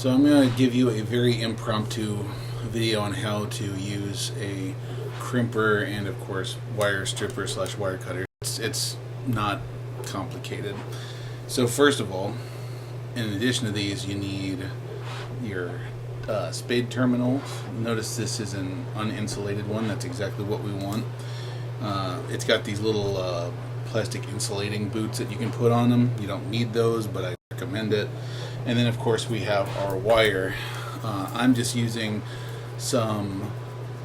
So I'm going to give you a very impromptu video on how to use a crimper and of course wire stripper / wire cutter. It's not complicated. So first of all, in addition to these, you need your spade terminal. Notice this is an uninsulated one. That's exactly what we want. It's got these little plastic insulating boots that you can put on them. You don't need those, but I recommend it. And then of course we have our wire. I'm just using some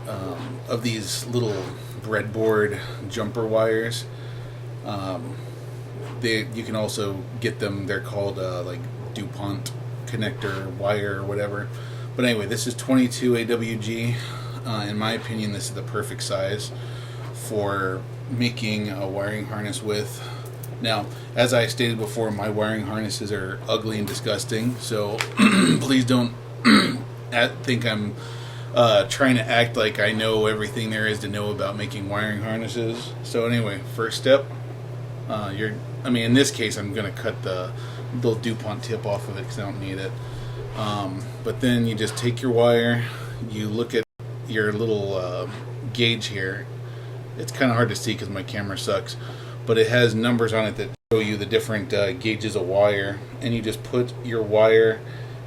of these little breadboard jumper wires. You can also get them. They're called like DuPont connector wire or whatever. But anyway, this is 22 AWG. In my opinion, this is the perfect size for making a wiring harness with. Now, as I stated before, my wiring harnesses are ugly and disgusting, so please don't think I'm trying to act like I know everything there is to know about making wiring harnesses. So anyway, first step, in this case, I'm going to cut the little DuPont tip off of it because I don't need it. But then you just take your wire, you look at your little gauge here. It's kind of hard to see because my camera sucks, but it has numbers on it that show you the different gauges of wire, and you just put your wire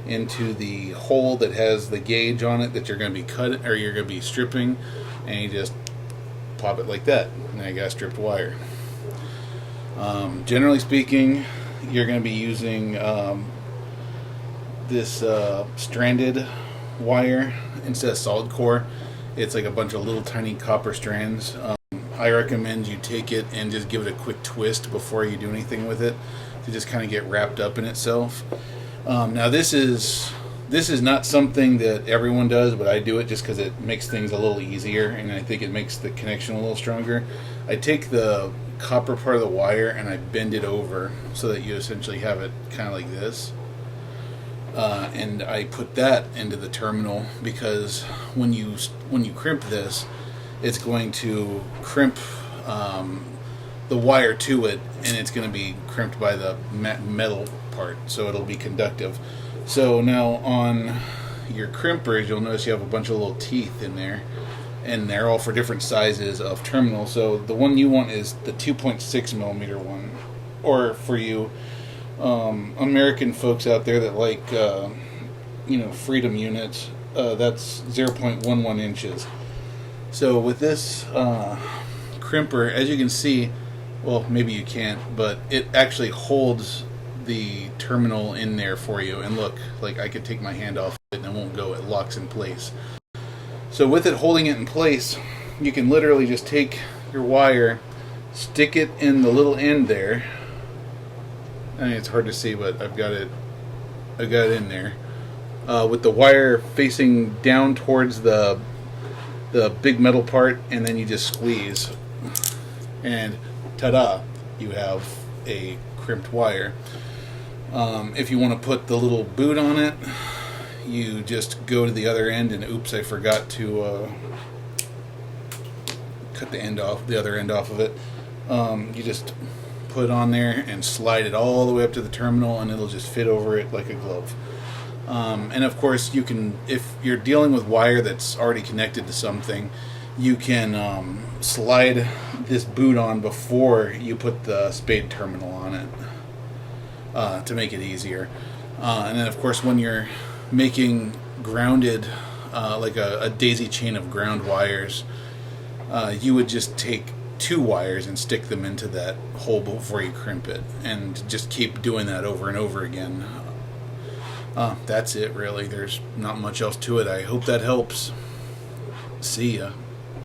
into the hole that has the gauge on it that you're going to be cutting or you're going to be stripping, and you just pop it like that. Now you got stripped wire. Generally speaking, you're going to be using this stranded wire instead of solid core. It's like a bunch of little tiny copper strands. I recommend you take it and just give it a quick twist before you do anything with it to just kind of get wrapped up in itself. Now this is not something that everyone does, but I do it just because it makes things a little easier, and I think it makes the connection a little stronger. I take the copper part of the wire and I bend it over so that you essentially have it kind of like this. And I put that into the terminal because when you crimp this, it's going to crimp the wire to it, and it's going to be crimped by the metal part, so it'll be conductive. So now on your crimpers, you'll notice you have a bunch of little teeth in there, and they're all for different sizes of terminal. So the one you want is the 2.6 millimeter one, or for you American folks out there that like freedom units, that's 0.11 inches. So with this crimper, as you can see, well, maybe you can't, but it actually holds the terminal in there for you. And look, like I could take my hand off it and it won't go. It locks in place. So with it holding it in place, you can literally just take your wire, stick it in the little end there. I mean, it's hard to see, but I've got it in there, with the wire facing down towards the big metal part, and then you just squeeze, and ta-da, you have a crimped wire. If you want to put the little boot on it, you just go to the other end, and oops, I forgot to cut the other end off of it. You just put it on there and slide it all the way up to the terminal, and it'll just fit over it like a glove. And of course, you can, if you're dealing with wire that's already connected to something, you can slide this boot on before you put the spade terminal on it, to make it easier. And then of course, when you're making grounded, like a daisy chain of ground wires, you would just take 2 wires and stick them into that hole before you crimp it, and just keep doing that over and over again. That's it, really. There's not much else to it. I hope that helps. See ya.